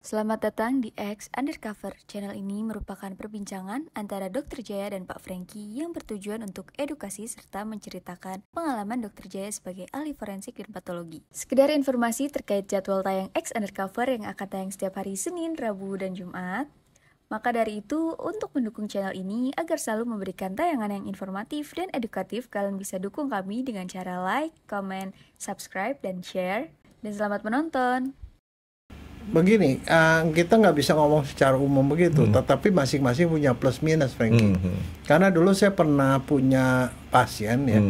Selamat datang di X Undercover. Channel ini merupakan perbincangan antara Dr. Jaya dan Pak Franky yang bertujuan untuk edukasi serta menceritakan pengalaman Dr. Jaya sebagai ahli forensik dan patologi. Sekedar informasi terkait jadwal tayang X Undercover yang akan tayang setiap hari Senin, Rabu, dan Jumat. Maka dari itu, untuk mendukung channel ini agar selalu memberikan tayangan yang informatif dan edukatif, kalian bisa dukung kami dengan cara like, comment, subscribe, dan share. Dan selamat menonton! Begini, kita nggak bisa ngomong secara umum begitu, tetapi masing-masing punya plus minus, Franky. Karena dulu saya pernah punya pasien ya,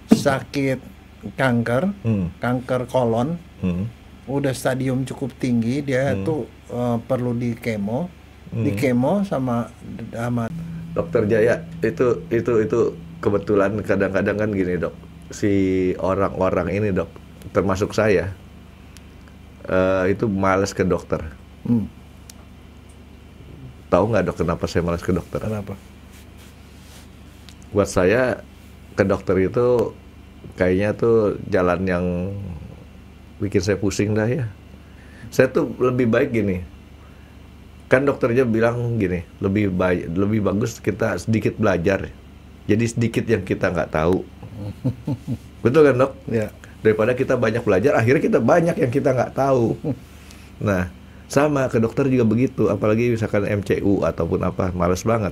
sakit kanker, kanker kolon, udah stadium cukup tinggi, dia tuh perlu di kemo sama Dokter Jaya itu kebetulan kadang-kadang kan gini dok, si orang-orang ini dok, termasuk saya. Itu malas ke dokter. Tahu nggak dok kenapa saya malas ke dokter? Kenapa? Buat saya ke dokter itu kayaknya tuh jalan yang bikin saya pusing dah ya. Saya tuh lebih baik gini. Kan dokternya bilang gini, lebih bagus kita sedikit belajar. Jadi sedikit yang kita nggak tahu. Betul kan dok? Ya. Daripada kita banyak belajar, akhirnya kita banyak yang kita nggak tahu. Nah, sama ke dokter juga begitu. Apalagi misalkan MCU ataupun apa, males banget.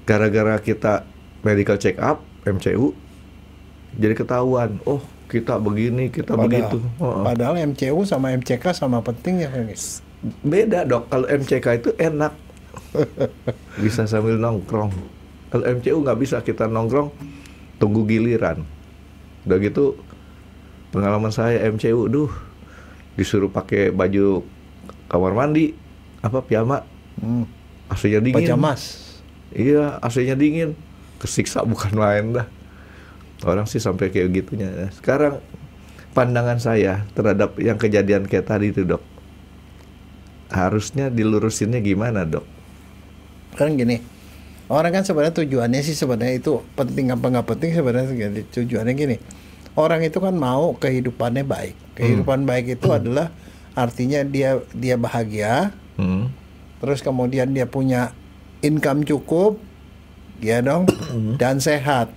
Gara-gara kita medical check up, MCU, jadi ketahuan. Oh, kita begini, kita begitu. Padahal MCU sama MCK sama pentingnya, Franky. Beda dok. Kalau MCK itu enak, bisa sambil nongkrong. Kalau MCU nggak bisa, kita nongkrong, tunggu giliran. Udah gitu pengalaman saya MCU, disuruh pakai baju kamar mandi apa piyama, AC-nya dingin. Pajamas. Iya, AC-nya dingin, kesiksa bukan main dah. Orang sih sampai kayak gitunya. Sekarang pandangan saya terhadap yang kejadian kayak tadi itu dok, harusnya dilurusinnya gimana dok? Kan gini, orang kan sebenarnya tujuannya sih sebenarnya itu penting apa nggak penting sebenarnya tujuannya gini. Orang itu kan mau kehidupannya baik. Kehidupan baik itu adalah artinya dia bahagia. Terus kemudian dia punya income cukup, ya dong, dan sehat.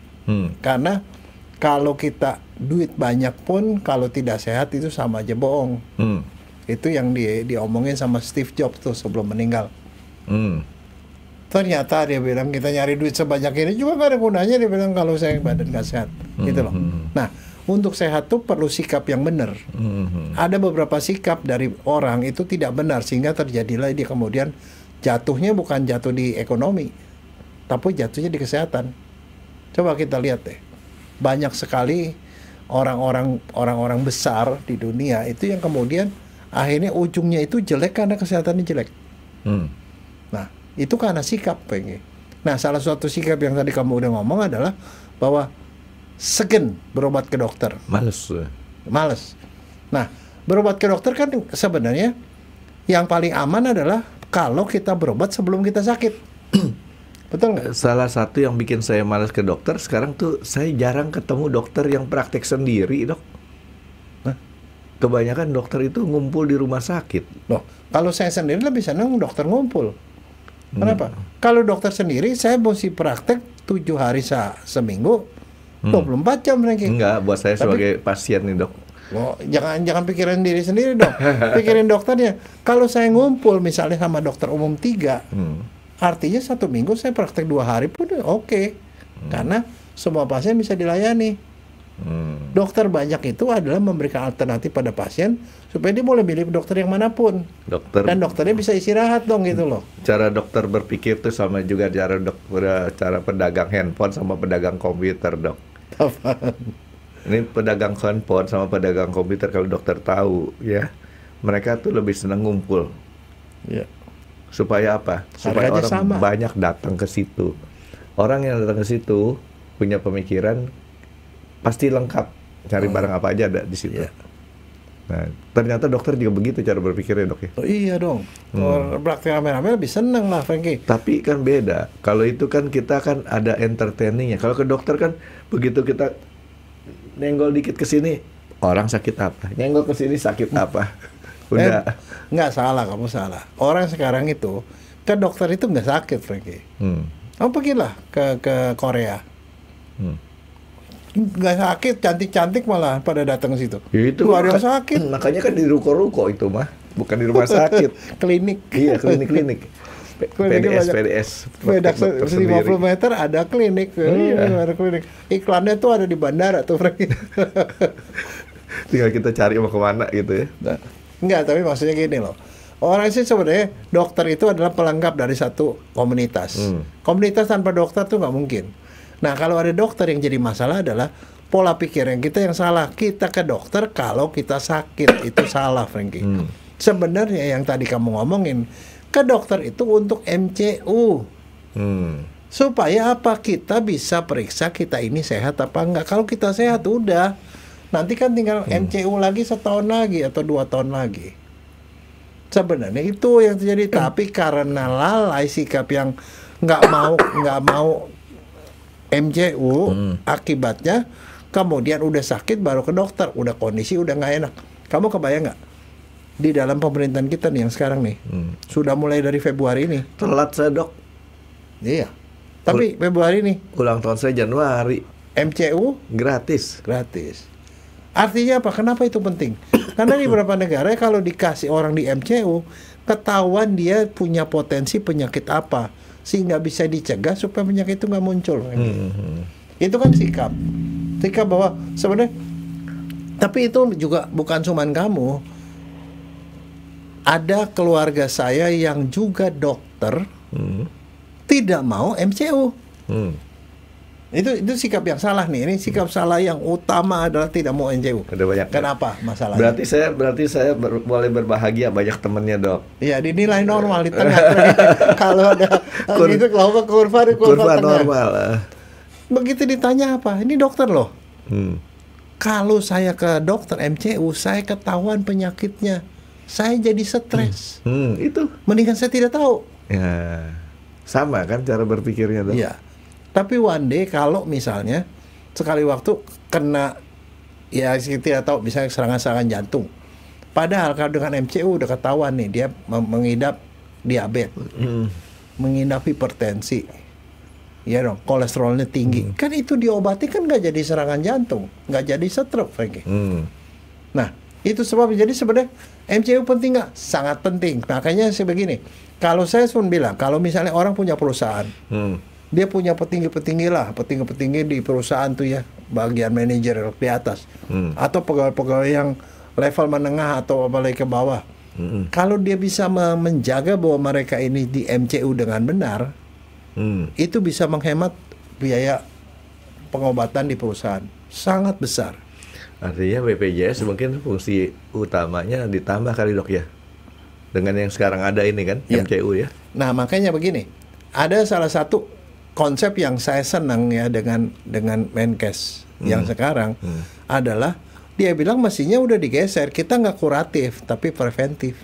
Karena kalau kita duit banyak pun kalau tidak sehat itu sama aja bohong. Itu yang diomongin sama Steve Jobs tuh sebelum meninggal. Ternyata dia bilang kita nyari duit sebanyak ini juga gak ada gunanya, dia bilang kalau saya badan gak sehat, gitu loh. Nah, untuk sehat tuh perlu sikap yang benar. Ada beberapa sikap dari orang itu tidak benar sehingga terjadilah dia kemudian jatuhnya bukan jatuh di ekonomi, tapi jatuhnya di kesehatan. Coba kita lihat deh, banyak sekali orang-orang besar di dunia itu yang kemudian akhirnya ujungnya itu jelek karena kesehatannya jelek. Nah, itu karena sikap, Pengen. Nah, salah satu sikap yang tadi kamu udah ngomong adalah bahwa segen berobat ke dokter. Males. Nah, berobat ke dokter kan sebenarnya yang paling aman adalah kalau kita berobat sebelum kita sakit. Betul nggak? Salah satu yang bikin saya malas ke dokter sekarang tuh saya jarang ketemu dokter yang praktek sendiri dok. Kebanyakan dokter itu ngumpul di rumah sakit. Loh, kalau saya sendiri lebih senang dokter ngumpul. Kenapa? Kalau dokter sendiri saya mesti praktek 7 hari seminggu, 24 jam lagi. Enggak, buat saya sebagai pasien nih dok. Loh, jangan pikirin diri sendiri dong. Pikirin dokternya. Kalau saya ngumpul misalnya sama dokter umum 3, artinya 1 minggu saya praktek 2 hari pun oke. Karena semua pasien bisa dilayani. Dokter banyak itu adalah memberikan alternatif pada pasien supaya dia boleh milih dokter yang manapun. Dan dokternya bisa istirahat dong gitu loh. Cara dokter berpikir tuh sama juga cara pedagang handphone sama pedagang komputer dok. Ini pedagang handphone sama pedagang komputer kalau dokter tahu ya, mereka tuh lebih senang ngumpul. Ya. Supaya apa? Supaya harganya orang sama. Banyak datang ke situ. Orang yang datang ke situ punya pemikiran pasti lengkap, cari barang apa aja ada di situ. Yeah. Nah, ternyata dokter juga begitu cara berpikirnya dok ya. Oh iya dong. Praktek rame-rame lebih seneng lah, Franky. Tapi kan beda. Kalau itu kan kita kan ada entertainingnya. Kalau ke dokter kan begitu kita nenggol dikit ke sini, orang sakit apa? Nyenggol ke sini sakit apa? Udah. Nggak salah, kamu salah. Orang sekarang itu ke dokter itu nggak sakit, Frankie. Kamu pergilah ke Korea. Nggak sakit, cantik-cantik malah pada datang ke situ. Ya itu Nggak ada yang sakit. Makanya kan di ruko-ruko itu mah, bukan di rumah sakit. Klinik. Iya, klinik-klinik. PDS, Beda dokter 50 sendiri. meter ada klinik. Iya. Ada klinik. Iklannya tuh ada di bandara tuh, Frankie. Tinggal kita cari mau kemana gitu ya. Nah, enggak, tapi maksudnya gini loh. Orang sih sebenarnya dokter itu adalah pelengkap dari satu komunitas. Komunitas tanpa dokter tuh nggak mungkin. Nah, kalau ada dokter yang jadi masalah adalah pola pikir yang kita yang salah. Kita ke dokter kalau kita sakit, itu salah, Frankie. Sebenarnya yang tadi kamu ngomongin, ke dokter itu untuk MCU. Supaya apa? Kita bisa periksa kita ini sehat apa enggak. Kalau kita sehat udah. Nanti kan tinggal MCU lagi setahun lagi atau 2 tahun lagi. Sebenarnya itu yang terjadi. Tapi karena lalai sikap yang nggak mau MCU, akibatnya kemudian udah sakit baru ke dokter, udah kondisi udah nggak enak. Kamu kebayang nggak? Di dalam pemerintahan kita nih yang sekarang nih, sudah mulai dari Februari ini. Telat saya, Dok. Iya. Tapi Februari nih, Ulang tahun saya Januari. MCU Gratis. gratis. Artinya apa? Kenapa itu penting? Karena di beberapa negara kalau dikasih orang di MCU, ketahuan dia punya potensi penyakit apa, sehingga bisa dicegah supaya penyakit itu nggak muncul. Itu kan sikap bahwa sebenarnya. Tapi itu juga bukan cuman kamu. Ada keluarga saya yang juga dokter, tidak mau MCU. Itu sikap yang salah nih. Ini sikap salah yang utama adalah tidak mau MCU. Ada banyak. Kenapa masalahnya? Berarti saya boleh berbahagia, banyak temannya, Dok. Iya, dinilai normal di tengah. Kalau ada gitu, kalau kurva tengah. Normal. Begitu ditanya apa? Ini dokter loh. Kalau saya ke dokter MCU, saya ketahuan penyakitnya. Saya jadi stres. Itu. Mendingan saya tidak tahu. Ya, sama kan cara berpikirnya, Dok. Iya. Tapi one day kalau misalnya sekali waktu kena, ya kita tidak tahu, misalnya serangan-serangan jantung. Padahal kalau dengan MCU udah ketahuan nih dia mengidap diabetes, mengidap hipertensi, ya dong, kolesterolnya tinggi. Kan itu diobati kan nggak jadi serangan jantung, nggak jadi stroke, Frankie. Nah, itu sebabnya. Jadi sebenarnya MCU penting nggak? Sangat penting. Makanya saya begini, kalau saya pun bilang, kalau misalnya orang punya perusahaan, dia punya petinggi-petinggi di perusahaan tuh ya, bagian manajer di atas, atau pegawai-pegawai yang level menengah atau apalagi ke bawah. Kalau dia bisa menjaga bahwa mereka ini di MCU dengan benar, itu bisa menghemat biaya pengobatan di perusahaan sangat besar. Artinya BPJS mungkin fungsi utamanya ditambah kali, Dok, ya, dengan yang sekarang ada ini kan, Ya. MCU ya. Nah, makanya begini, ada salah satu konsep yang saya senang ya dengan Menkes yang sekarang adalah dia bilang mestinya udah digeser, kita nggak kuratif tapi preventif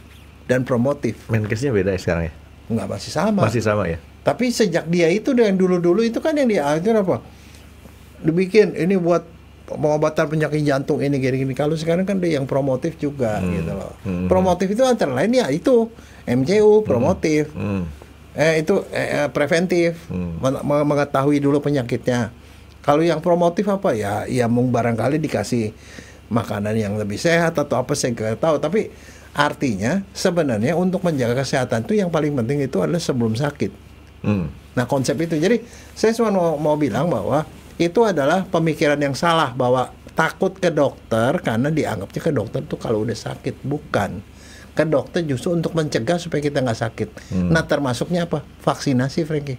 dan promotif. Menkesnya beda ya sekarang ya? Nggak, masih sama. Masih sama ya? Tapi sejak dia itu dengan dulu-dulu itu kan yang dia itu apa? Dibikin ini buat pengobatan penyakit jantung ini gini-gini. Kalau sekarang kan dia yang promotif juga gitu loh. Promotif itu antara lain ya itu MCU promotif. Preventif, mengetahui dulu penyakitnya. Kalau yang promotif apa ya barangkali dikasih makanan yang lebih sehat atau apa, saya nggak tahu. Tapi artinya sebenarnya untuk menjaga kesehatan itu yang paling penting itu adalah sebelum sakit. Nah, konsep itu. Jadi saya cuma mau bilang bahwa itu adalah pemikiran yang salah, bahwa takut ke dokter karena dianggapnya ke dokter tuh kalau udah sakit. Bukan. Ke dokter justru untuk mencegah supaya kita nggak sakit. Nah, termasuknya apa? Vaksinasi, Frankie.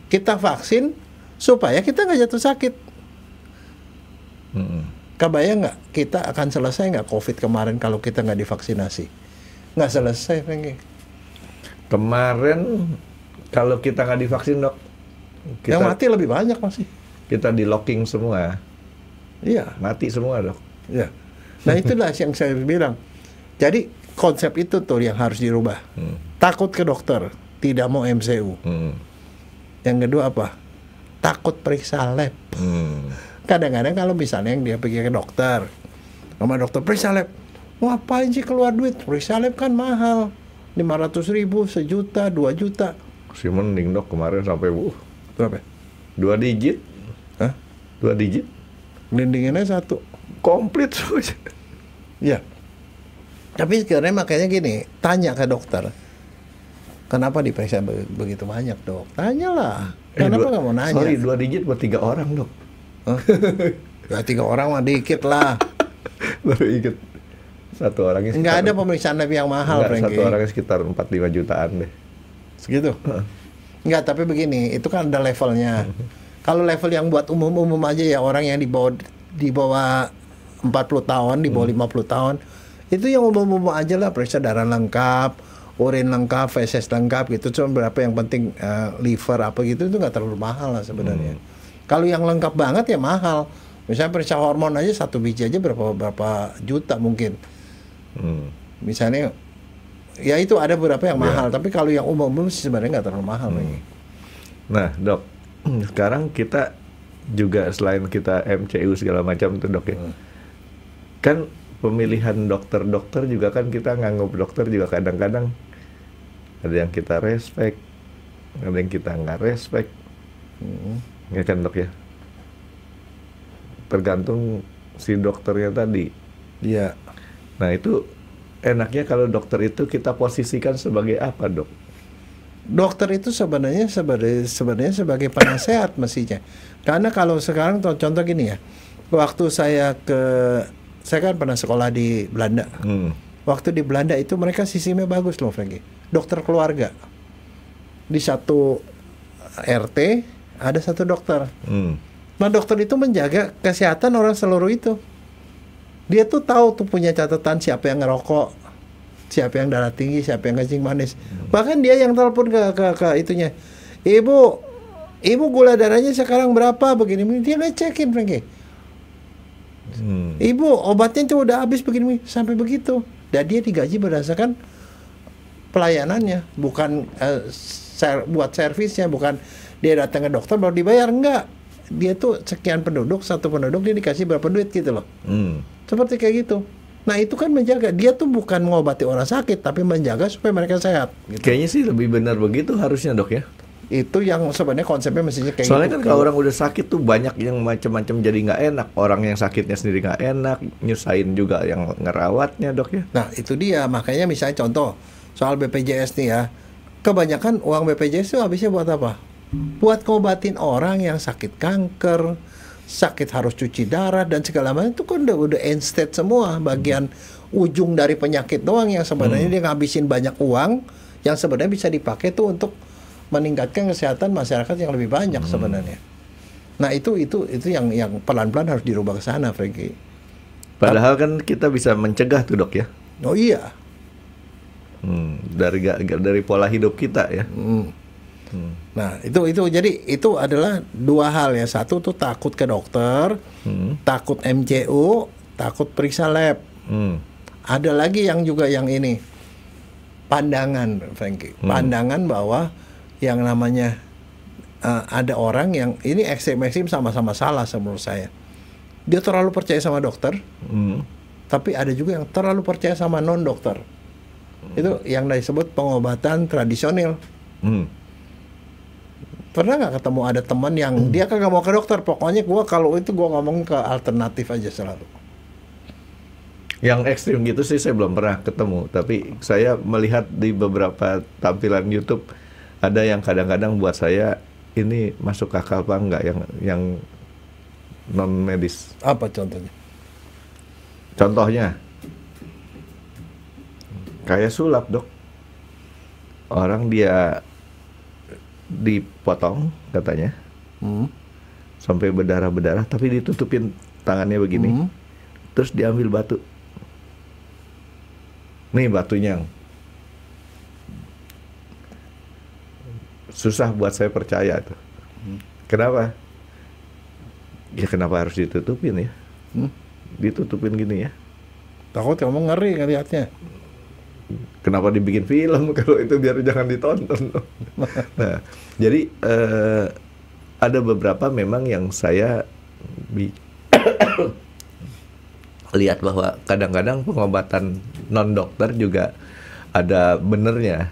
Kita vaksin supaya kita nggak jatuh sakit. Kebayang nggak kita akan selesai nggak COVID kemarin kalau kita nggak divaksinasi? Nggak selesai, Frankie. Kemarin kalau kita nggak divaksin, Dok, Yang mati lebih banyak masih. Kita di locking semua. Iya. Mati semua, Dok. Iya. Nah, itulah yang saya bilang. Jadi konsep itu tuh yang harus dirubah. Takut ke dokter, tidak mau MCU. Yang kedua apa? Takut periksa lab. Kadang-kadang kalau misalnya yang dia pergi ke dokter, sama dokter periksa lab, Ngapain sih keluar duit? Periksa lab kan mahal. 500.000, 1 juta, 2 juta. Si mending dok kemarin sampai Berapa? 2 digit. Hah? 2 digit. Gelindingannya 1. Komplit. Ya. Tapi sekarang makanya gini, tanya ke dokter. Kenapa diperiksa begitu banyak, Dok? Tanyalah. Kenapa nggak mau nanya? Sorry, 2 digit buat 3 orang, Dok. Hah? Ya 3 orang mah dikit lah. Baru inget. 1 orangnya Nggak ada pemeriksaan lab yang mahal, Enggak, 1 Frankie. orangnya sekitar 4-5 jutaan deh. Segitu? Nggak, tapi begini, itu kan ada levelnya. Kalau level yang buat umum-umum aja ya, orang yang di bawah 40 tahun, di bawah 50 tahun, itu yang umum-umum aja lah, periksa darah lengkap, urin lengkap, feses lengkap gitu. Cuma berapa yang penting liver apa gitu, itu nggak terlalu mahal lah sebenarnya. Kalau yang lengkap banget ya mahal. Misalnya periksa hormon aja 1 biji aja berapa juta mungkin. Misalnya, ya itu ada beberapa yang mahal. Tapi kalau yang umum-umum sih sebenarnya nggak terlalu mahal. Nah, Dok, sekarang kita juga selain kita MCU segala macam itu, Dok ya. Kan pemilihan dokter-dokter juga kan kita nganggap dokter juga kadang-kadang ada yang kita respect, ada yang kita nggak respect. Ya kan, Dok ya? Tergantung si dokternya tadi. Iya. Nah, itu enaknya kalau dokter itu kita posisikan sebagai apa, Dok? Dokter itu sebenarnya sebagai penasehat mestinya. Karena kalau sekarang contoh gini ya. Waktu saya kan pernah sekolah di Belanda. Waktu di Belanda itu mereka sistemnya bagus loh, Frankie. Dokter keluarga. Di satu RT ada 1 dokter. Nah, dokter itu menjaga kesehatan orang seluruh itu. Dia tuh tahu tuh, punya catatan siapa yang ngerokok, siapa yang darah tinggi, siapa yang kencing manis. Bahkan dia yang telepon ke itunya. Ibu gula darahnya sekarang berapa begini. Dia ngecekin, Frankie. Ibu obatnya itu udah habis begini sampai begitu. Dan dia digaji berdasarkan pelayanannya, bukan buat servisnya, bukan dia datang ke dokter baru dibayar, enggak. Dia tuh sekian penduduk, 1 penduduk dia dikasih berapa duit gitu loh. Seperti kayak gitu. Nah, itu kan menjaga, dia tuh bukan mengobati orang sakit, tapi menjaga supaya mereka sehat gitu. Kayaknya sih lebih benar begitu harusnya, Dok ya. Itu yang sebenarnya konsepnya mestinya kayak Soalnya gitu. kan kalau orang udah sakit tuh banyak yang macam-macam jadi nggak enak. Orang yang sakitnya sendiri nggak enak, nyusahin juga yang ngerawatnya, Dok ya. Nah, itu dia. Makanya misalnya contoh soal BPJS nih ya. Kebanyakan uang BPJS itu habisnya buat apa? Buat ngobatin orang yang sakit kanker, sakit harus cuci darah dan segala macam. Itu kan udah end state semua. Bagian ujung dari penyakit doang yang sebenarnya dia ngabisin banyak uang yang sebenarnya bisa dipakai tuh untuk meningkatkan kesehatan masyarakat yang lebih banyak sebenarnya. Nah, itu yang pelan-pelan harus dirubah ke sana, Frankie. Padahal kan kita bisa mencegah tuh, Dok ya. Oh iya. Dari pola hidup kita ya. Nah, itu jadi itu adalah 2 hal ya. Satu tuh takut ke dokter, takut MCU, takut periksa lab. Ada lagi yang juga yang ini, pandangan, Frankie. Pandangan bahwa yang namanya ada orang yang ini ekstrem-ekstrem sama-sama salah menurut saya. Dia terlalu percaya sama dokter, tapi ada juga yang terlalu percaya sama non dokter. Itu yang disebut pengobatan tradisional. Pernah nggak ketemu ada teman yang dia kagak mau ke dokter, pokoknya kalau itu gua ngomong ke alternatif aja selalu. Yang ekstrim gitu sih saya belum pernah ketemu, tapi saya melihat di beberapa tampilan YouTube ada yang kadang-kadang buat saya ini masuk akal apa enggak, yang non medis. Apa contohnya? Contohnya kayak sulap, Dok. Orang dia dipotong katanya sampai berdarah-berdarah, tapi ditutupin tangannya begini, terus diambil batu. Nih batunya. Susah buat saya percaya tuh. Kenapa? Ya kenapa harus ditutupin ya? Ditutupin gini ya. Takut kamu ngeri ngelihatnya. Kenapa dibikin film kalau itu biar jangan ditonton. Nah, jadi ada beberapa memang yang saya lihat bahwa kadang-kadang pengobatan non dokter juga ada benernya,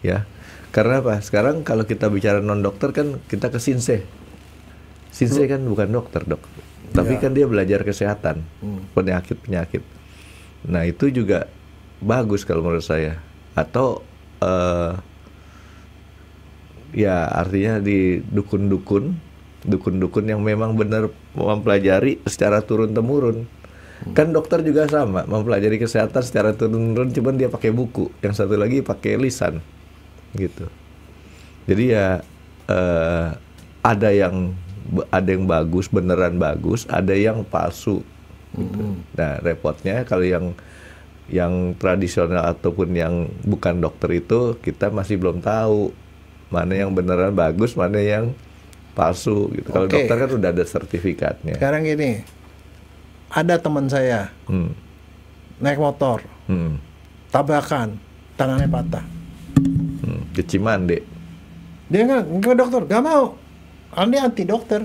ya. Karena apa? Sekarang kalau kita bicara non dokter kan kita ke Sinse. Sinse kan bukan dokter, Dok. Tapi kan dia belajar kesehatan, penyakit-penyakit. Nah, itu juga bagus kalau menurut saya. Atau ya artinya di dukun-dukun yang memang benar mempelajari secara turun-temurun. Kan dokter juga sama, mempelajari kesehatan secara turun-temurun, cuman dia pakai buku, yang satu lagi pakai lisan, gitu. Jadi ya ada yang bagus, beneran bagus, ada yang palsu. Gitu. Nah, repotnya kalau yang tradisional ataupun yang bukan dokter itu kita masih belum tahu mana yang beneran bagus, mana yang palsu gitu. Kalau dokter kan udah ada sertifikatnya. Sekarang gini, ada teman saya naik motor, tabrakan, tangannya patah. Ke Cimande. Dia nggak ke dokter, nggak mau. Karena dia anti dokter.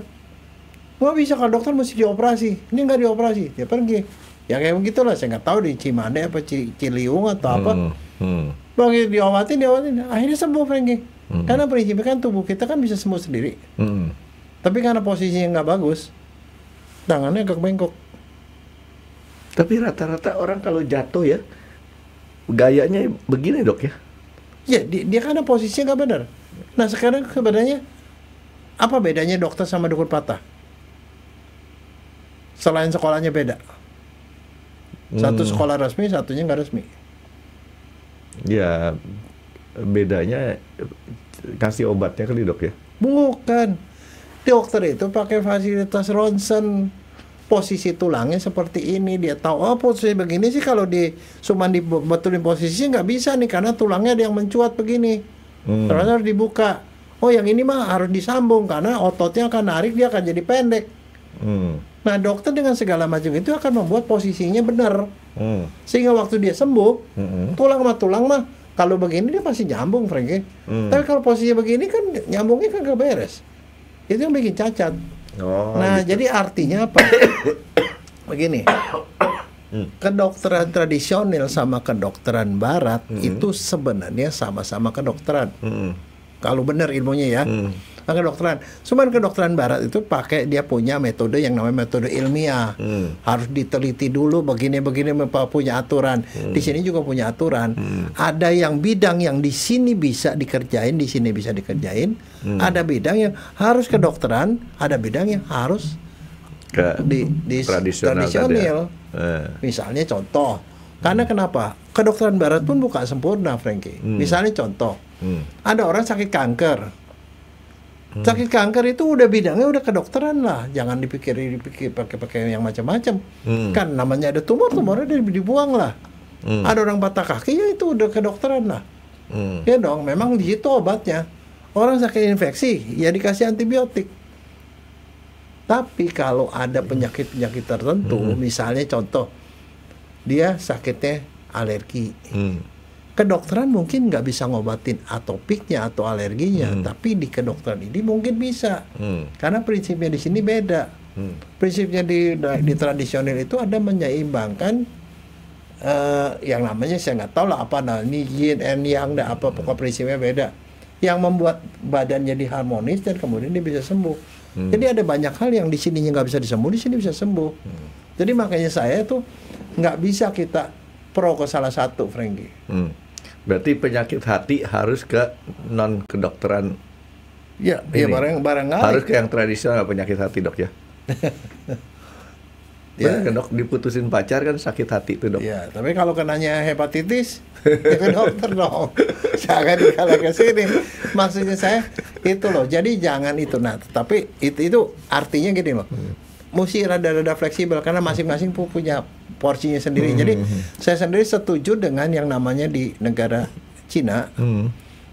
Nggak bisa, kalau dokter mesti dioperasi. Ini nggak dioperasi, dia pergi. Ya kayak begitulah, saya nggak tahu di Cimande apa Ciliwung atau apa. Begitu diobatin, akhirnya sembuh Frankie. Karena prinsipnya kan tubuh kita kan bisa sembuh sendiri. Tapi karena posisinya nggak bagus, tangannya agak bengkok. Tapi rata-rata orang kalau jatuh ya, gayanya begini, Dok, ya? Ya, dia karena posisinya nggak benar. Nah, sekarang sebenarnya apa bedanya dokter sama dukun patah? Selain sekolahnya beda. Satu sekolah resmi, satunya nggak resmi. Ya, bedanya kasih obatnya kali, Dok, ya? Bukan. Dokter itu pakai fasilitas ronsen. Posisi tulangnya seperti ini, dia tahu, oh posisi begini sih kalau cuma dibetulin posisinya nggak bisa nih, karena tulangnya ada yang mencuat begini. Terus harus dibuka. Oh, yang ini mah harus disambung karena ototnya akan narik, dia akan jadi pendek. Nah, dokter dengan segala macam itu akan membuat posisinya benar. Sehingga waktu dia sembuh, tulang sama tulang mah kalau begini dia pasti nyambung, Frankie. Tapi kalau posisinya begini kan nyambungnya kan gak beres. Itu yang bikin cacat. Nah, gitu. Jadi artinya apa? Begini, kedokteran tradisional sama kedokteran barat itu sebenarnya sama-sama kedokteran. Kalau benar ilmunya ya. Kedokteran. Cuman kedokteran barat itu dia punya metode yang namanya metode ilmiah. Harus diteliti dulu begini-begini, punya aturan. Di sini juga punya aturan. Ada yang bidang yang di sini bisa dikerjain, di sini bisa dikerjain. Ada bidang yang harus kedokteran, ada bidang yang harus di tradisional. Misalnya contoh. Karena kenapa? Kedokteran barat pun bukan sempurna, Frankie. Misalnya contoh. Ada orang sakit kanker. Sakit kanker itu udah bidangnya udah kedokteran lah, jangan dipikir pakai yang macam-macam. Kan namanya ada tumornya dibuang lah. Ada orang patah kaki ya itu udah kedokteran lah. Ya dong, memang di situ obatnya. Orang sakit infeksi ya dikasih antibiotik. Tapi kalau ada penyakit-penyakit tertentu, misalnya contoh dia sakitnya alergi. Kedokteran mungkin nggak bisa ngobatin atopiknya atau alerginya, tapi di kedokteran ini mungkin bisa, karena prinsipnya di sini beda. Prinsipnya di tradisional itu ada menyeimbangkan yang namanya saya nggak tahu lah apa, ini yin and yang, apa pokok prinsipnya beda, yang membuat badan jadi harmonis dan kemudian dia bisa sembuh. Jadi ada banyak hal yang di sininya nggak bisa disembuh, di sini bisa sembuh. Jadi makanya saya tuh nggak bisa kita pro ke salah satu, Frankie. Berarti penyakit hati harus ke non kedokteran. Ya, ya barang-barang harus ke yang tradisional penyakit hati, Dok, ya. Ya kan, Dok, diputusin pacar kan sakit hati tuh, Dok. Ya, tapi kalau kenanya hepatitis, ya ke dokter dong. Jangan dikala ke sini. Maksudnya saya itu loh. Jadi jangan itu. Nah, tapi itu artinya gini loh. Mesti rada-rada fleksibel karena masing-masing punya porsinya sendiri. Jadi saya sendiri setuju dengan yang namanya di negara Cina.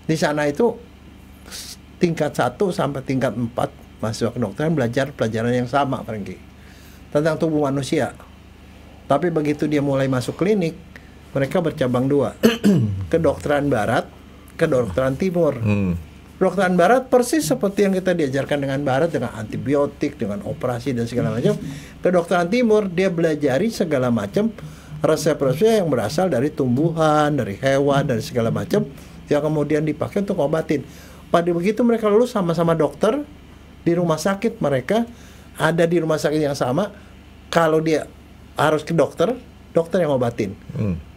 Di sana itu tingkat 1 sampai tingkat 4 mahasiswa kedokteran belajar pelajaran yang sama, Frankie, tentang tubuh manusia. Tapi begitu dia mulai masuk klinik, mereka bercabang 2. Kedokteran barat, kedokteran timur. Kedokteran Barat persis seperti yang kita diajarkan dengan Barat, dengan antibiotik, dengan operasi dan segala macam. Kedokteran Timur dia belajari segala macam resep-resep yang berasal dari tumbuhan, dari hewan, dari segala macam yang kemudian dipakai untuk ngobatin. Pada begitu mereka lulus sama-sama dokter di rumah sakit, mereka ada di rumah sakit yang sama. Kalau dia harus ke dokter yang ngobatin.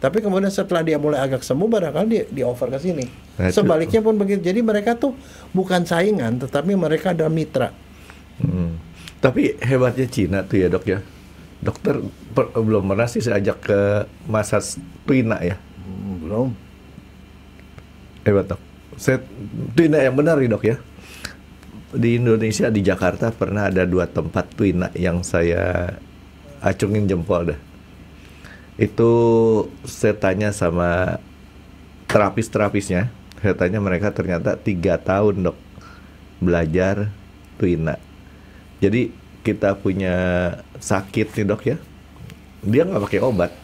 Tapi kemudian setelah dia mulai agak sembuh, barangkali dia offer ke sini. Nah, sebaliknya pun begitu. Jadi mereka tuh bukan saingan, tetapi mereka adalah mitra. Tapi hebatnya Cina tuh ya dok ya. Dokter belum pernah sih saya ajak ke massage tuina ya. Belum. Hebat dok. Tuina yang benar nih dok ya. Di Indonesia, di Jakarta pernah ada 2 tempat tuina yang saya acungin jempol dah. Itu saya tanya sama terapis-terapisnya, saya tanya mereka ternyata 3 tahun dok belajar tuina. Jadi kita punya sakit nih dok ya, dia nggak pakai obat.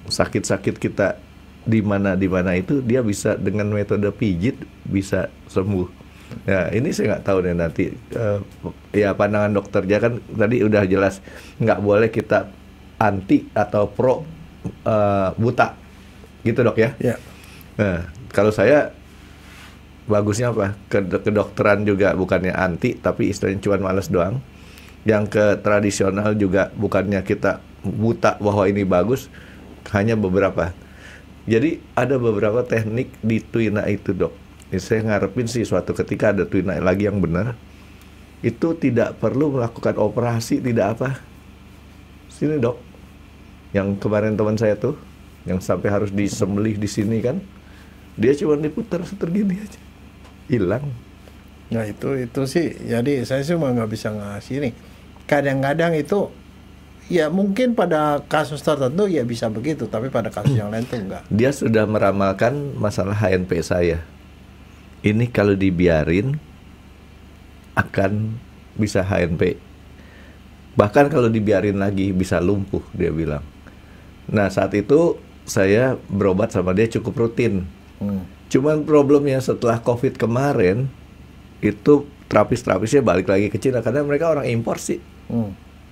Sakit-sakit kita di mana itu dia bisa dengan metode pijit bisa sembuh. Ya ini saya nggak tahu deh nanti ya pandangan dokter ya kan tadi udah jelas nggak boleh kita anti atau pro buta gitu dok ya. Ya. Nah kalau saya bagusnya apa? Kedokteran juga bukannya anti tapi istilahnya cuma males doang. Yang ke tradisional juga bukannya kita buta bahwa ini bagus, hanya beberapa. Jadi ada beberapa teknik di tuina itu dok. Saya ngarepin sih suatu ketika ada tuina lagi yang benar, itu tidak perlu melakukan operasi, tidak apa. Sini dok, yang kemarin teman saya tuh, yang sampai harus disembelih di sini kan, dia cuma diputar gini aja, hilang. Nah itu sih, jadi saya cuma nggak bisa ngasih nih. Kadang-kadang itu, ya mungkin pada kasus tertentu ya bisa begitu, tapi pada kasus yang lain tuh enggak. Dia sudah meramalkan masalah HNP saya. Ini kalau dibiarin akan bisa HNP. Bahkan kalau dibiarin lagi bisa lumpuh, dia bilang. Nah saat itu saya berobat sama dia cukup rutin. Cuman problemnya setelah COVID kemarin itu terapis-terapisnya balik lagi ke Cina karena mereka orang impor sih.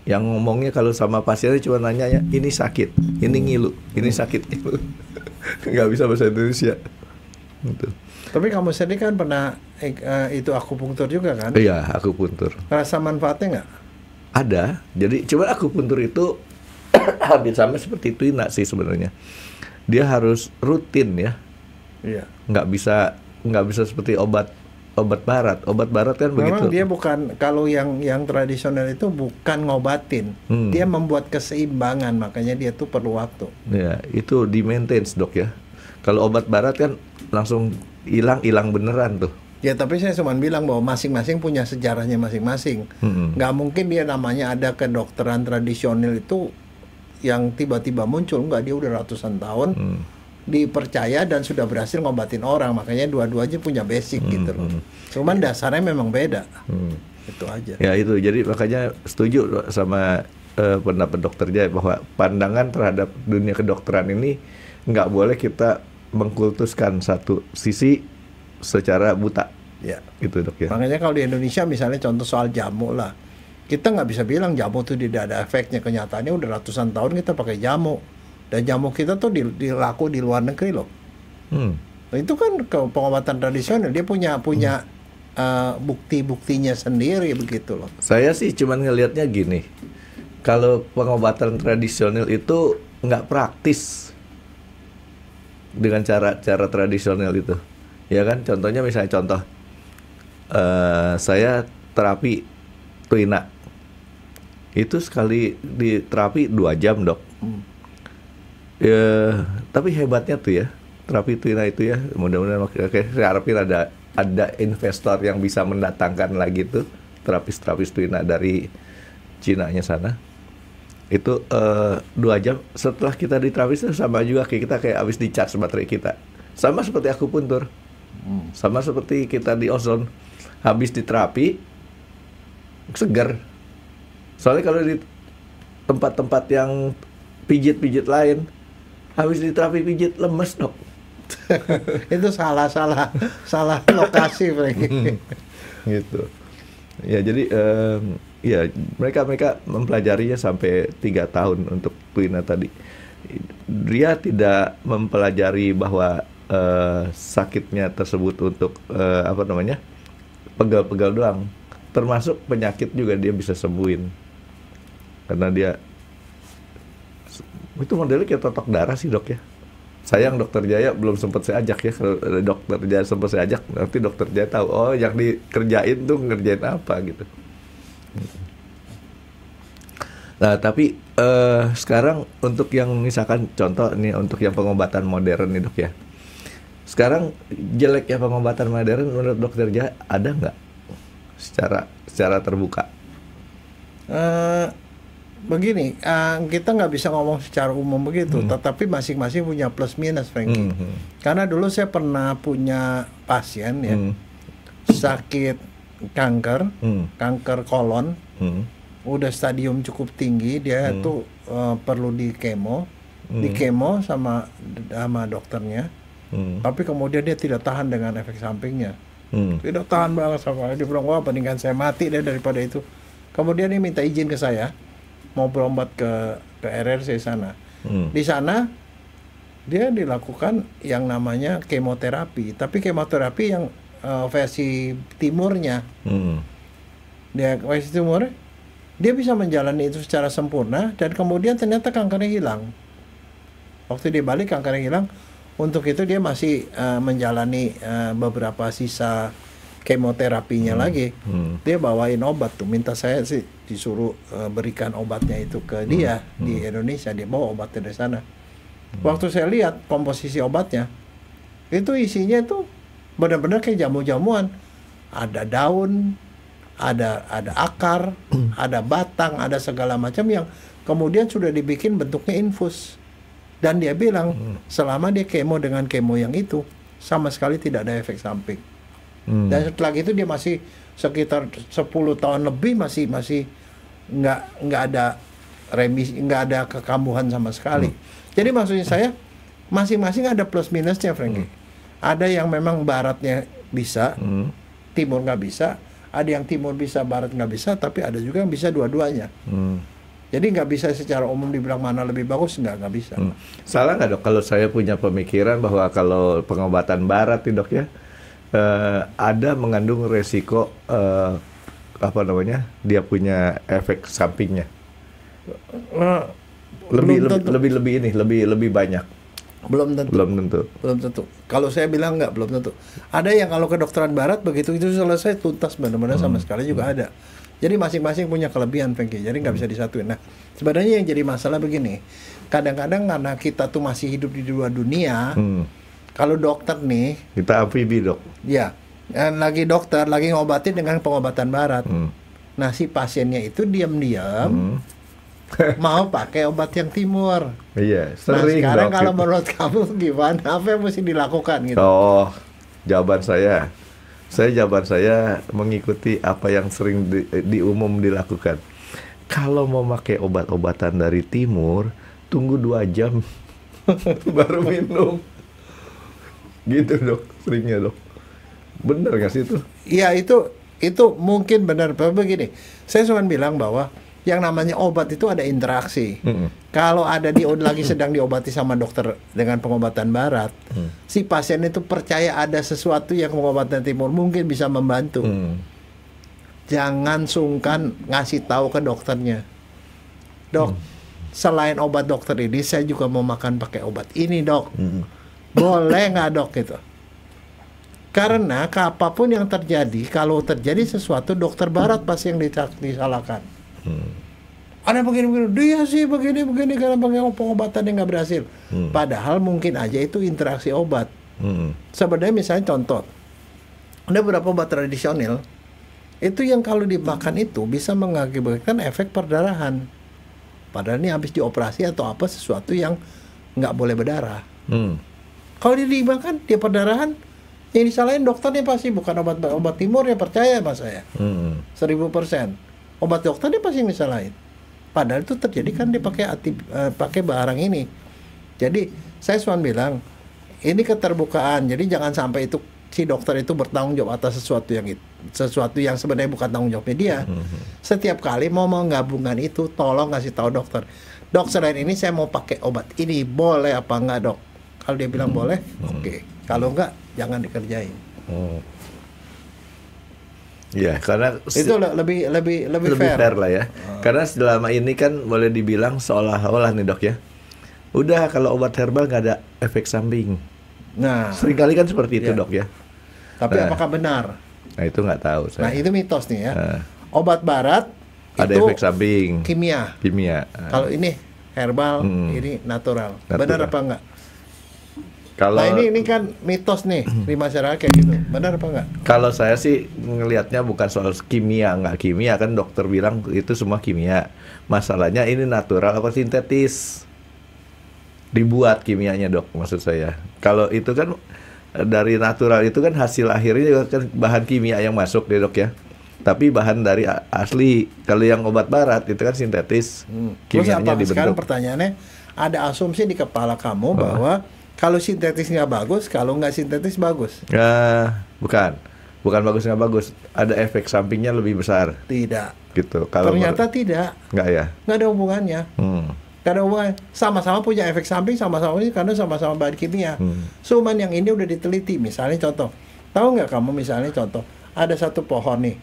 Yang ngomongnya kalau sama pasiennya cuma nanyanya ini sakit, ini ngilu, ini sakit, ngilu. Nggak bisa bahasa Indonesia. Gitu. Tapi kamu sendiri kan pernah itu akupunktur juga kan? Iya, akupunktur. Rasa manfaatnya nggak? Ada. Jadi cuma akupunktur itu hampir sama seperti tuina sih sebenarnya. Dia harus rutin ya. Iya. Nggak bisa seperti obat barat. Obat barat kan memang begitu. Dia bukan, kalau yang tradisional itu bukan ngobatin. Dia membuat keseimbangan, makanya dia tuh perlu waktu. Ya, itu di maintenance dok ya. Kalau obat barat kan langsung hilang beneran tuh. Ya tapi saya cuma bilang bahwa masing-masing punya sejarahnya masing-masing. Nggak mungkin dia namanya ada kedokteran tradisional itu yang tiba-tiba muncul. Nggak, dia udah ratusan tahun dipercaya dan sudah berhasil ngobatin orang. Makanya dua-duanya punya basic gitu loh. Cuman dasarnya memang beda. Itu aja. Ya itu, jadi makanya setuju sama pendapat dokter Jaya bahwa pandangan terhadap dunia kedokteran ini nggak boleh kita mengkultuskan satu sisi secara buta. Ya. Gitu dok ya. Makanya kalau di Indonesia misalnya contoh soal jamu lah, kita nggak bisa bilang jamu itu tidak ada efeknya. Kenyataannya udah ratusan tahun kita pakai jamu, dan jamu kita tuh dilaku di luar negeri loh. Nah, itu kan pengobatan tradisional, dia punya bukti-buktinya sendiri begitu loh. Saya sih cuman ngelihatnya gini, kalau pengobatan tradisional itu nggak praktis dengan cara tradisional itu, ya kan? Contohnya misalnya saya terapi tuina, itu sekali di terapi 2 jam dok. Ya, tapi hebatnya tuh ya terapi tuina itu ya, mudah-mudahan saya harapin ada investor yang bisa mendatangkan lagi tuh terapis tuina dari Cina-nya sana. Itu 2 jam setelah kita diterapi itu sama juga kita kayak habis di-charge baterai kita. Sama seperti akupuntur. Sama seperti kita di ozon. Habis diterapi segar. Soalnya kalau di tempat-tempat yang pijit-pijit lain, habis diterapi pijit lemes dok. Itu salah lokasi Frankie. Gitu. Ya jadi ya mereka mempelajarinya sampai 3 tahun untuk Twina tadi. Dia tidak mempelajari bahwa sakitnya tersebut untuk pegal-pegal doang, termasuk penyakit juga dia bisa sembuhin karena dia itu modelnya kayak totok darah sih dok ya. Sayang dokter Jaya belum sempat saya ajak ya. Kalau dokter Jaya sempat saya ajak, nanti dokter Jaya tahu oh yang dikerjain tuh ngerjain apa gitu. Nah tapi sekarang untuk yang misalkan contoh nih untuk yang pengobatan modern nih dok ya. Sekarang jeleknya pengobatan modern menurut dokter Jaya ada nggak secara terbuka? Begini, kita nggak bisa ngomong secara umum begitu, tetapi masing-masing punya plus minus, Frankie. Karena dulu saya pernah punya pasien ya, sakit kanker kolon, udah stadium cukup tinggi, dia tuh perlu di kemo sama dokternya, tapi kemudian dia tidak tahan dengan efek sampingnya, tidak tahan banget sama, dia bilang wah mendingan saya mati deh daripada itu. Kemudian dia minta izin ke saya mau berobat ke RRC sana. Di sana dia dilakukan yang namanya kemoterapi, tapi kemoterapi yang versi timurnya. Dia versi timur, dia bisa menjalani itu secara sempurna dan kemudian ternyata kankernya hilang. Waktu dia balik kankernya hilang, untuk itu dia masih menjalani beberapa sisa kemoterapinya lagi. Dia bawain obat tuh, minta saya sih disuruh berikan obatnya itu ke dia di Indonesia, dia bawa obatnya dari sana. Waktu saya lihat komposisi obatnya, itu isinya itu benar-benar kayak jamu-jamuan. Ada daun, ada akar, ada batang, ada segala macam yang kemudian sudah dibikin bentuknya infus. Dan dia bilang selama dia kemo dengan kemo yang itu sama sekali tidak ada efek samping. Dan setelah itu dia masih sekitar 10 tahun lebih masih nggak ada remisi, nggak ada kekambuhan sama sekali. Jadi maksudnya saya masing-masing ada plus minusnya, Frankie. Ada yang memang baratnya bisa, timur nggak bisa. Ada yang timur bisa, barat nggak bisa. Tapi ada juga yang bisa dua-duanya. Jadi nggak bisa secara umum dibilang mana lebih bagus, nggak bisa. Salah nggak dok kalau saya punya pemikiran bahwa kalau pengobatan barat nih dok ya, ada mengandung resiko dia punya efek sampingnya lebih banyak. Belum tentu. Kalau saya bilang nggak, belum tentu. Ada yang kalau kedokteran barat begitu itu selesai tuntas benar-benar sama sekali juga ada. Jadi masing-masing punya kelebihan, Frankie. Jadi nggak bisa disatuin. Nah, sebenarnya yang jadi masalah begini. Kadang-kadang karena kita tuh masih hidup di dua dunia. Kalau dokter nih, kita amfibi dok. Ya, lagi dokter lagi ngobatin dengan pengobatan barat. Nah, si pasiennya itu diam-diam mau pakai obat yang timur. Iya, sering. Nah, sekarang dok, kalau gitu. menurut kamu gimana? Apa yang mesti dilakukan gitu? Oh, jawaban saya mengikuti apa yang sering di umum dilakukan. Kalau mau pakai obat-obatan dari timur, tunggu 2 jam baru minum. Gitu dok, seringnya dok. Bener nggak sih itu? Iya itu mungkin benar. Begini, saya cuma bilang bahwa yang namanya obat itu ada interaksi. Kalau ada lagi sedang diobati sama dokter dengan pengobatan barat, si pasien itu percaya ada sesuatu yang pengobatan timur mungkin bisa membantu. Jangan sungkan ngasih tahu ke dokternya, dok, selain obat dokter ini saya juga mau makan pakai obat ini dok. Boleh nggak dok gitu? Karena apapun yang terjadi, kalau terjadi sesuatu dokter barat pasti yang disalahkan. Ada begini, dia sih begini karena pakai pengobatan yang nggak berhasil. Padahal mungkin aja itu interaksi obat. Sebenarnya misalnya contoh, ada beberapa obat tradisional itu yang kalau dimakan itu bisa mengakibatkan efek perdarahan. Padahal ini habis dioperasi atau apa sesuatu yang nggak boleh berdarah. Kalau dia dimakan, dia perdarahan, yang disalahin dokternya pasti bukan obat timur ya, percaya sama saya. 1000%. Obat dokternya pasti yang disalahin. Padahal itu terjadi kan dia pakai barang ini. Jadi saya cuma bilang ini keterbukaan. Jadi jangan sampai itu si dokter itu bertanggung jawab atas sesuatu yang sebenarnya bukan tanggung jawabnya dia. Setiap kali mau menggabungkan itu, tolong kasih tahu dokter. Dok, selain ini saya mau pakai obat ini, boleh apa enggak, Dok? Kalau dia bilang boleh, oke. Kalau enggak, jangan dikerjain. Ya, karena itu lebih fair lah ya. Karena selama ini kan boleh dibilang seolah-olah nih, Dok ya. Udah, kalau obat herbal nggak ada efek samping. Nah, seringkali kan seperti itu, Dok ya. Tapi apakah benar? Nah, itu nggak tahu saya. Nah, itu mitos nih ya. Obat barat ada itu efek samping. Kimia. Kalau ini herbal, ini natural. Benar apa enggak? Kalau nah, ini kan mitos nih di masyarakat kayak gitu. Benar apa enggak? Kalau saya sih ngelihatnya bukan soal kimia, nggak kimia, kan dokter bilang itu semua kimia. Masalahnya ini natural apa sintetis? Dibuat kimianya, Dok, maksud saya. Kalau itu kan dari natural itu kan hasil akhirnya juga kan bahan kimia yang masuk deh, Dok ya. Tapi bahan dari asli. Kalau yang obat barat itu kan sintetis. Kimianya dibentuk. Sekarang pertanyaannya, ada asumsi di kepala kamu bahwa kalau sintetis nggak bagus, kalau nggak sintetis bagus? Bukan bagus nggak bagus. Ada efek sampingnya lebih besar. Tidak. Gitu. Kalau ternyata tidak. Nggak ya? Nggak ada hubungannya. Karena sama-sama punya efek samping, sama-sama ini karena sama-sama bahan kimia. Cuman yang ini udah diteliti. Misalnya contoh, tahu nggak kamu misalnya contoh, ada satu pohon nih,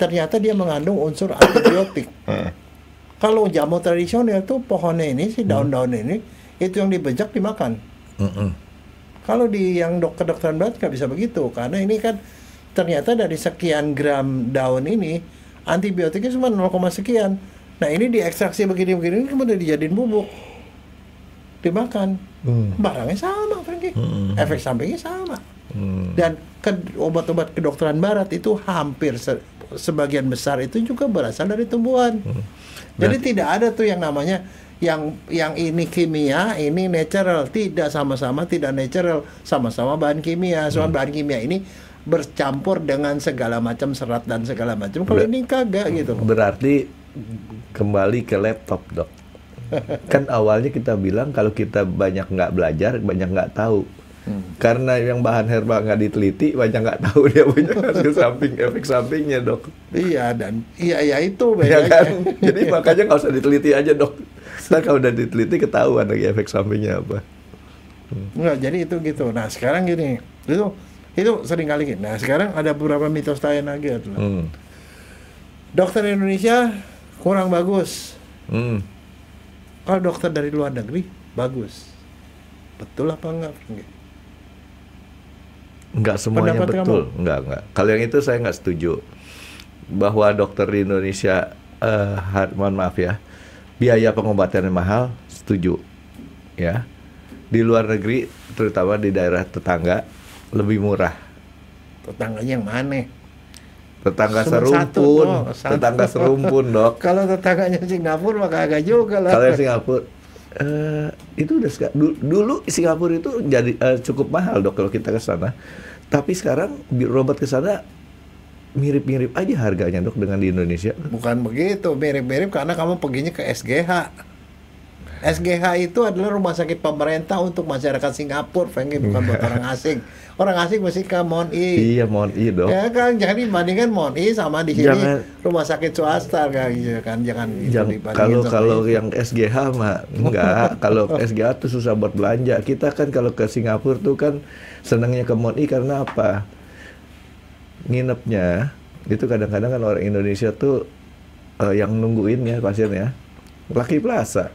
ternyata dia mengandung unsur antibiotik. Kalau jamu tradisional tuh pohonnya ini, si daun-daun ini, itu yang dibejak dimakan. Kalau di yang kedokteran barat nggak bisa begitu, karena ini kan ternyata dari sekian gram daun ini antibiotiknya cuma 0, sekian. Nah ini diekstraksi begini-begini, kemudian dijadiin bubuk, dimakan. Barangnya sama, Franky. Efek sampingnya sama. Dan obat-obat kedokteran barat itu hampir sebagian besar itu juga berasal dari tumbuhan. Jadi tidak ada tuh yang namanya yang ini kimia, ini natural. Tidak, sama-sama tidak natural, sama-sama bahan kimia. Soal bahan kimia ini bercampur dengan segala macam serat dan segala macam. Kalau ini kagak gitu. Berarti kembali ke laptop, Dok. Kan awalnya kita bilang kalau kita banyak nggak belajar, banyak nggak tahu. Karena yang bahan herbal nggak diteliti, banyak nggak tahu dia punya hasil samping, efek sampingnya, Dok. Iya, dan iya itu bedanya. Ya kan? Jadi makanya nggak usah diteliti aja, Dok. Nah, kalau udah diteliti ketahuan lagi efek sampingnya apa. Nggak, jadi itu gitu. Nah sekarang gini, itu sering kali gitu. Nah sekarang ada beberapa mitos lain lagi. Dokter Indonesia kurang bagus. Kalau dokter dari luar negeri bagus. Betul apa enggak? Enggak semuanya Pendapat betul. Kamu? Enggak. Kalau yang itu saya nggak setuju. Bahwa dokter di Indonesia, mohon maaf ya, biaya pengobatannya mahal, setuju. Ya. Di luar negeri, terutama di daerah tetangga, lebih murah. Tetangganya yang mana? Tetangga serumpun, tetangga serumpun, Dok. Kalau tetangganya Singapura maka agak juga lah. Kalau Singapura itu udah dulu Singapura itu jadi cukup mahal, Dok, kalau kita ke sana. Tapi sekarang berobat ke sana mirip-mirip aja harganya, Dok, dengan di Indonesia. Bukan begitu, mirip-mirip karena kamu perginya ke SGH. SGH itu adalah rumah sakit pemerintah untuk masyarakat Singapura, bukan buat orang asing. Orang asing mesti ke MONI. Iya, MONI, Dok. Ya kan, jangan dibandingkan MONI sama di sini rumah sakit swasta kan, jangan kalau yang SGH mah enggak. Kalau SGH tuh susah buat belanja. Kita kan kalau ke Singapura tuh kan senangnya ke MONI karena apa? Nginepnya itu kadang-kadang kan orang Indonesia tuh yang nungguin ya pasiennya Lucky Plaza.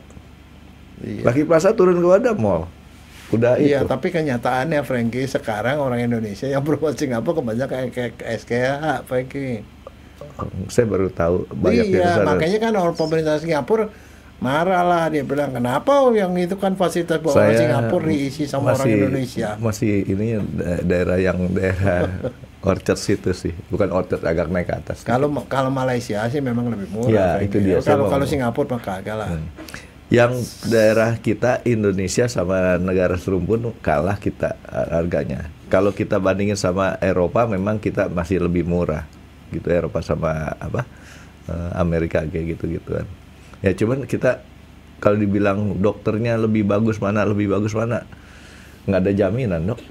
Iya. Lucky Plaza turun ke Wada Mall. Udah iya, itu. tapi kenyataannya Franky sekarang orang Indonesia yang berobat Singapura kebanyakan ke SGH, Franky. Saya baru tahu banyak. Iya, makanya kan orang pemerintah Singapura marah lah, dia bilang kenapa yang itu kan fasilitas orang Singapura diisi sama orang Indonesia. Masih ini daerah Orchard situ sih, bukan Orchard, agak naik ke atas. Kalau Malaysia sih memang lebih murah. Ya, itu dia. Kalau Singapura mah kagak lah. Yang daerah kita Indonesia sama negara serumpun kalah kita harganya. Kalau kita bandingin sama Eropa memang kita masih lebih murah gitu, Eropa sama Amerika kayak gitu-gituan. Ya cuman kita kalau dibilang dokternya lebih bagus mana, nggak ada jaminan dok,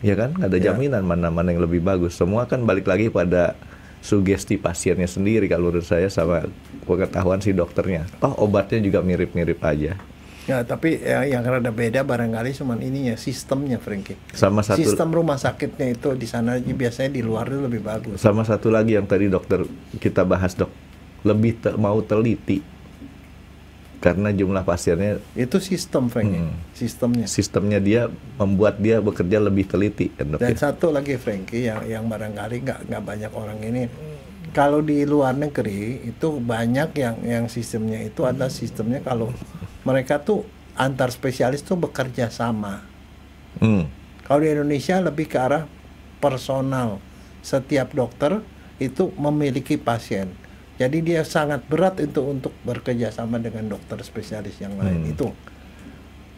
ya kan? Nggak ada jaminan mana yang lebih bagus. Semua kan balik lagi pada sugesti pasiennya sendiri kalau menurut saya sama pengetahuan si dokternya. Toh obatnya juga mirip-mirip aja. Ya, tapi yang rada beda barangkali cuman ininya, sistemnya, Frankie. Sama satu, sistem rumah sakitnya itu di sana biasanya di luar itu lebih bagus. Sama satu lagi yang tadi dokter kita bahas dok, lebih mau teliti karena jumlah pasiennya. Itu sistem, Frankie. Sistemnya dia membuat dia bekerja lebih teliti kan dok. Dan satu lagi, Frankie, yang barangkali nggak banyak orang ini. Kalau di luar negeri itu banyak yang sistemnya itu adalah sistemnya kalau mereka tuh antar spesialis tuh bekerja sama. Kalau di Indonesia lebih ke arah personal. Setiap dokter itu memiliki pasien. Jadi dia sangat berat untuk bekerja sama dengan dokter spesialis yang lain.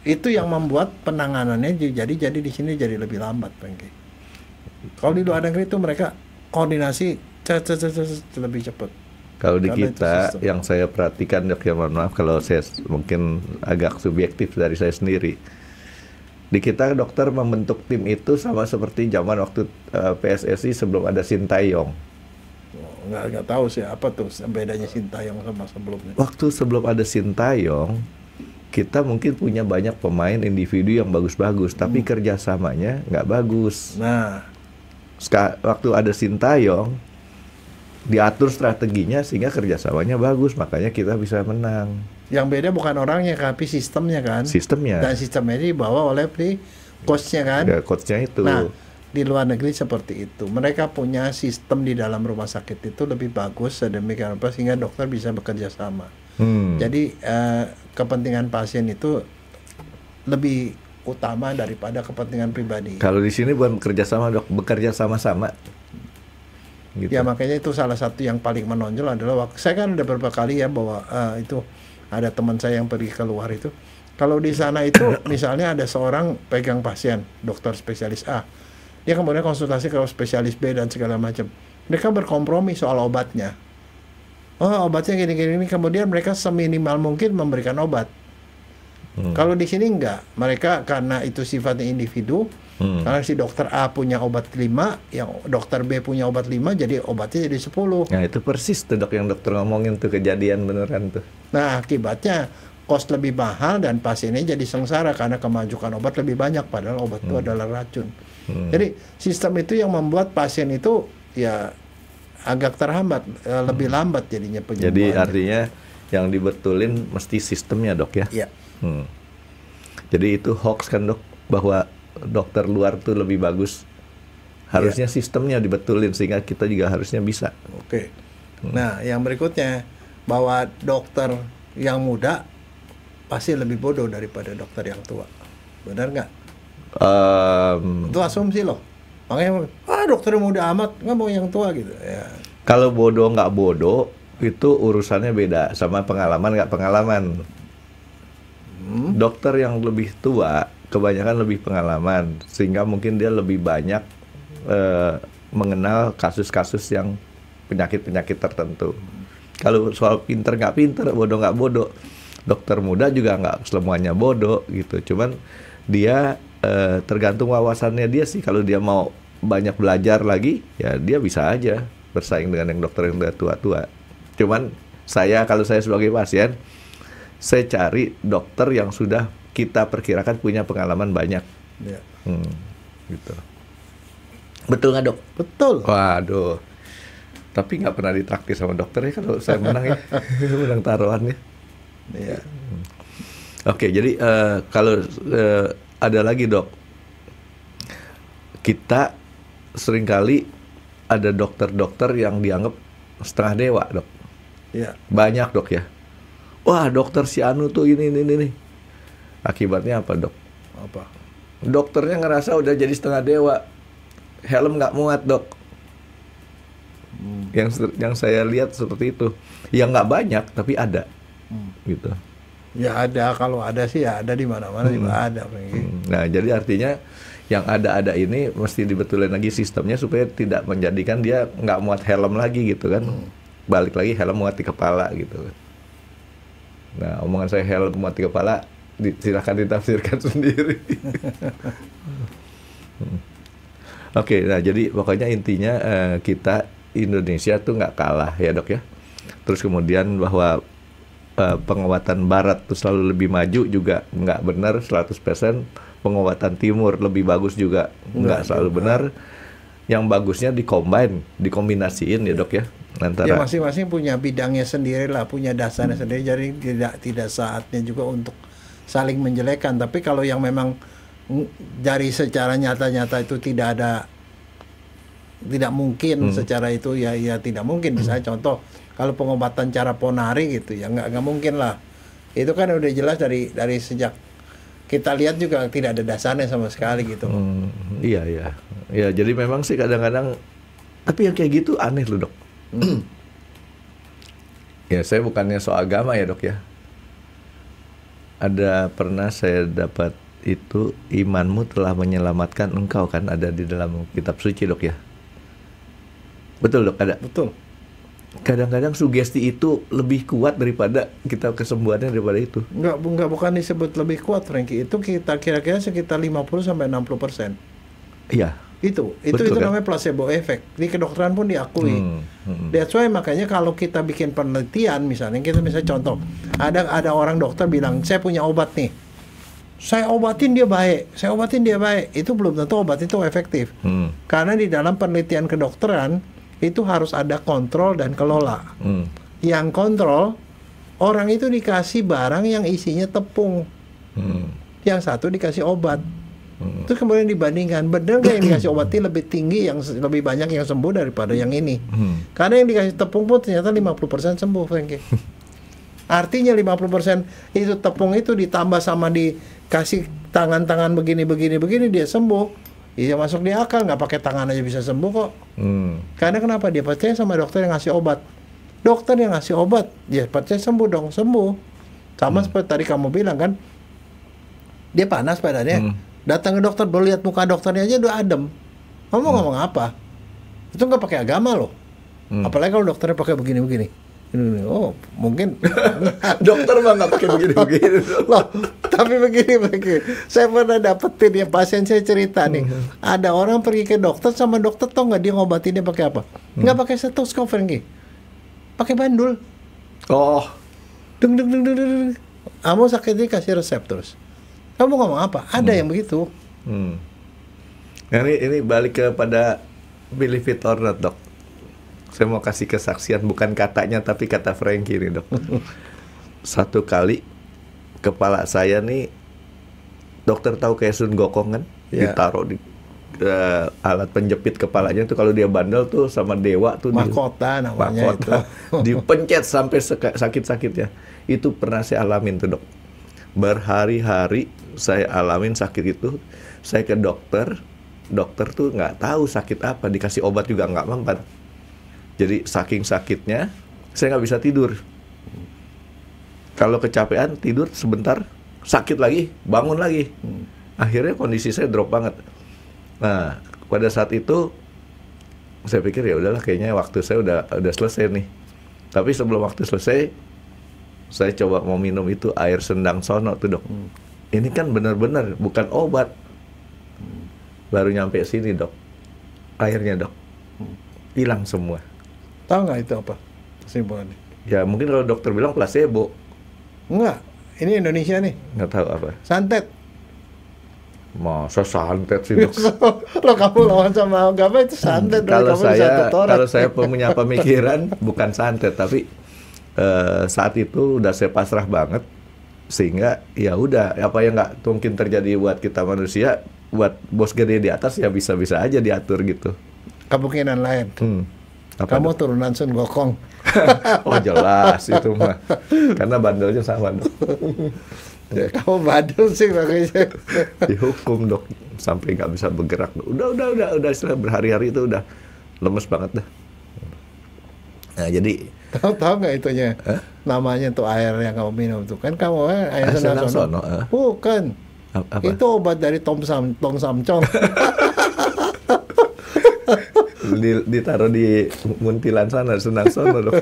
Itu yang membuat penanganannya jadi di sini jadi lebih lambat, Frankie. Kalau di luar negeri itu mereka koordinasi lebih cepat. Kalau di kita yang saya perhatikan dok, ya mohon maaf kalau saya mungkin agak subjektif dari saya sendiri. Di kita dokter membentuk tim itu sama seperti zaman waktu PSSI sebelum ada Sintayong. Nggak tahu sih apa tuh bedanya Sintayong sama sebelumnya. Waktu sebelum ada Sintayong, kita mungkin punya banyak pemain individu yang bagus-bagus, tapi kerjasamanya nggak bagus. Nah, waktu ada Sintayong, diatur strateginya sehingga kerjasamanya bagus, makanya kita bisa menang. Yang beda bukan orangnya, tapi sistemnya kan. Sistemnya. Dan sistemnya ini dibawa oleh coachnya kan. Ya, coachnya itu. Nah, di luar negeri seperti itu. Mereka punya sistem di dalam rumah sakit itu lebih bagus sedemikian rupa sehingga dokter bisa bekerja sama. Jadi kepentingan pasien itu lebih utama daripada kepentingan pribadi. Kalau di sini bukan bekerja sama dok, bekerja sama-sama. Gitu. Ya makanya itu salah satu yang paling menonjol adalah saya kan udah beberapa kali ya bahwa itu ada teman saya yang pergi keluar itu. Kalau di sana itu misalnya ada seorang pegang pasien, dokter spesialis A, dia kemudian konsultasi ke spesialis B dan segala macam. Mereka berkompromi soal obatnya. Oh obatnya gini-gini, kemudian mereka seminimal mungkin memberikan obat. Kalau di sini enggak, mereka karena itu sifatnya individu. Karena si dokter A punya obat 5, yang dokter B punya obat 5, jadi obatnya jadi 10. Nah itu persis tuh dok yang dokter ngomongin tuh, kejadian beneran tuh. Nah akibatnya kos lebih mahal dan pasiennya jadi sengsara karena kemajukan obat lebih banyak padahal obat itu adalah racun. Jadi sistem itu yang membuat pasien itu ya agak terhambat, lebih lambat jadinya penyembuhannya. Jadi artinya yang dibetulin mesti sistemnya dok ya? Iya. Jadi itu hoax kan dok, bahwa dokter luar tuh lebih bagus. Harusnya sistemnya dibetulin sehingga kita juga harusnya bisa. Oke. Nah, yang berikutnya bahwa dokter yang muda pasti lebih bodoh daripada dokter yang tua. Benar nggak? Itu asumsi loh. Makanya dokter yang muda amat nggak mau yang tua gitu. Ya. Kalau bodoh nggak bodoh itu urusannya beda sama pengalaman nggak pengalaman. Dokter yang lebih tua kebanyakan lebih pengalaman sehingga mungkin dia lebih banyak mengenal kasus-kasus yang penyakit-penyakit tertentu. Kalau soal pinter nggak pinter, bodoh nggak bodoh, dokter muda juga nggak semuanya bodoh gitu. Cuman dia tergantung wawasannya dia sih. Kalau dia mau banyak belajar lagi, ya dia bisa aja bersaing dengan yang dokter yang udah tua-tua. Cuman kalau saya sebagai pasien, saya cari dokter yang sudah kita perkirakan punya pengalaman banyak. Ya. Gitu. Betul nggak dok? Betul. Waduh. Tapi nggak pernah ditraktir sama dokter ya kalau saya menang ya. Menang taruhannya. Ya. Oke, jadi kalau ada lagi dok. Kita seringkali ada dokter-dokter yang dianggap setengah dewa dok. Ya. Banyak dok ya. Wah dokter si Anu tuh ini. Akibatnya apa dok? Apa? Dokternya ngerasa udah jadi setengah dewa. Helm nggak muat dok. Yang saya lihat seperti itu. Yang nggak banyak tapi ada. Gitu. Ya ada, kalau ada sih ya ada di mana-mana juga ada. Nah jadi artinya yang ada ini mesti dibetulin lagi sistemnya supaya tidak menjadikan dia nggak muat helm lagi gitu kan. Balik lagi helm muat di kepala gitu kan. Nah, omongan saya helm muat di kepala Silakan ditafsirkan sendiri. Oke, nah jadi pokoknya intinya kita Indonesia tuh nggak kalah ya dok ya. Terus kemudian bahwa pengobatan Barat tuh selalu lebih maju juga nggak benar 100%. Pengobatan Timur lebih bagus juga nggak selalu benar. Yang bagusnya dikombinasiin ya dok ya. Antara ya masing-masing punya bidangnya sendiri lah, punya dasarnya sendiri. Jadi tidak saatnya juga untuk saling menjelekan. Tapi kalau yang memang dari secara nyata-nyata itu tidak mungkin secara itu ya tidak mungkin. Misalnya contoh kalau pengobatan cara ponari gitu ya nggak mungkin lah. Itu kan udah jelas dari sejak kita lihat juga tidak ada dasarnya sama sekali gitu. Iya ya jadi memang sih kadang-kadang tapi yang kayak gitu aneh loh dok. Ya saya bukannya so agama ya dok ya. Ada pernah saya dapat itu imanmu telah menyelamatkan engkau kan ada di dalam kitab suci dok ya. Betul dok ada. Betul. Kadang-kadang sugesti itu lebih kuat daripada kita kesembuhannya daripada itu. Bukan disebut lebih kuat Frankie. Itu kita kira-kira sekitar 50-60%. Iya. Itu Betul, kan? namanya placebo effect. Di kedokteran pun diakui. That's why makanya kalau kita bikin penelitian misalnya contoh ada orang dokter bilang saya punya obat nih. Saya obatin dia baik. Itu belum tentu obat itu efektif. Karena di dalam penelitian kedokteran itu harus ada kontrol dan kelola. Yang kontrol orang itu dikasih barang yang isinya tepung. Yang satu dikasih obat. Terus kemudian dibandingkan benar nggak yang dikasih obatnya lebih tinggi, yang lebih banyak yang sembuh daripada yang ini. Karena yang dikasih tepung pun ternyata 50% sembuh Frankie. Artinya 50% itu tepung itu ditambah sama dikasih tangan-tangan begini dia sembuh. Iya masuk di akal, nggak pakai tangan aja bisa sembuh kok. Karena kenapa? Dia percaya sama dokter yang ngasih obat. Dokter yang ngasih obat, dia percaya sembuh. Sama seperti tadi kamu bilang kan, dia panas badannya. Datang ke dokter, baru lihat muka dokternya aja udah adem. Kamu ngomong apa? Itu nggak pakai agama loh. Apalagi kalau dokternya pakai begini-begini. Oh, mungkin dokter mah nggak pakai begini-begini. Loh, tapi begini. Saya pernah dapetin ya pasien saya cerita nih. Ada orang pergi ke dokter sama dokter tau nggak dia ngobatinnya pakai apa? Nggak pakai stetoskop Frankie. Pakai bandul. Oh. Deng. Kamu sakitnya kasih resep terus. Kamu ngomong apa? Ada yang begitu. Nah, ini balik kepada believe it or not dok. Saya mau kasih kesaksian bukan katanya tapi kata Frankie nih dok. Satu kali kepala saya nih dokter tahu kayak Sun Gokong kan, ditaruh di alat penjepit kepalanya tuh kalau dia bandel tuh sama dewa tuh mahkota namanya itu. Dipencet sampai sakit-sakitnya. Itu pernah saya alamin tuh dok. Berhari-hari saya alamin sakit itu. Saya ke dokter tuh nggak tahu sakit apa, dikasih obat juga nggak mempan. Jadi saking sakitnya saya nggak bisa tidur. Kalau kecapean tidur sebentar, sakit lagi, bangun lagi. Akhirnya kondisi saya drop banget. Nah pada saat itu saya pikir ya udahlah kayaknya waktu saya udah selesai nih. Tapi sebelum waktu selesai saya coba mau minum itu air sendang sono tuh dok. Ini kan benar-benar bukan obat. Baru nyampe sini dok, airnya dok hilang semua. Tahu nggak itu apa kesimpulannya? Ya mungkin kalau dokter bilang placebo. Enggak, ini Indonesia nih. Nggak tahu apa. Santet. Masa santet sih dok? Lo kamu lawan sama agama itu santet. Kalau saya punya pemikiran bukan santet tapi saat itu udah saya pasrah banget sehingga ya udah apa yang nggak mungkin terjadi buat kita manusia, buat bos gede di atas ya bisa-bisa aja diatur gitu. Kemungkinan lain. Kamu turunan Sun Gokong. Oh jelas itu mah karena bandelnya sama dok. Ya, kamu bandel sih makanya. Dihukum dok sampai nggak bisa bergerak. Udah berhari-hari itu udah lemes banget dah. Nah jadi tahu nggak itunya? Namanya tuh air yang kamu minum tuh kan kamu air sendang sono. Bukan. Apa? Itu obat dari Tong Samcong. Ditaruh di muntilan sana sendang sono dok.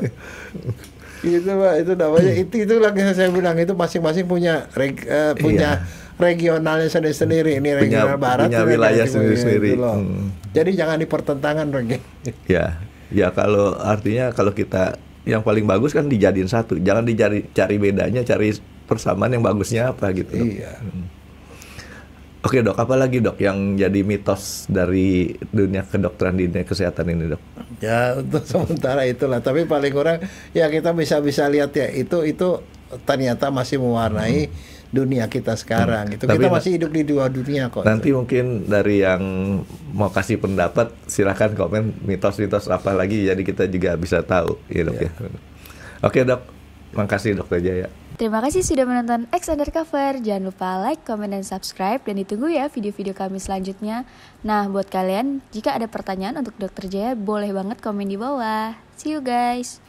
Itu Pak, itu namanya itu lagi saya bilang itu masing-masing punya regionalnya sendiri-sendiri. Ini regional barat, punya wilayah sendiri-sendiri. Jadi jangan dipertentangan, Regi. Ya kalau artinya kalau kita yang paling bagus kan dijadiin satu, jangan cari bedanya, cari persamaan yang bagusnya apa gitu. Iya. Oke Dok, apa lagi Dok yang jadi mitos dari dunia kedokteran di dunia kesehatan ini Dok? Ya untuk sementara itulah, tapi paling kurang ya kita bisa lihat ya itu ternyata masih mewarnai dunia kita sekarang. Itu kita masih hidup di dua dunia kok. Nanti mungkin dari yang mau kasih pendapat silahkan komen mitos-mitos apa lagi, jadi kita juga bisa tahu ya Dok ya. Oke Dok, makasih Dokter Jaya. Terima kasih sudah menonton X Undercover. Jangan lupa like, komen, dan subscribe. Dan ditunggu ya video-video kami selanjutnya. Nah, buat kalian, jika ada pertanyaan untuk Dr. Jaya, boleh banget komen di bawah. See you guys!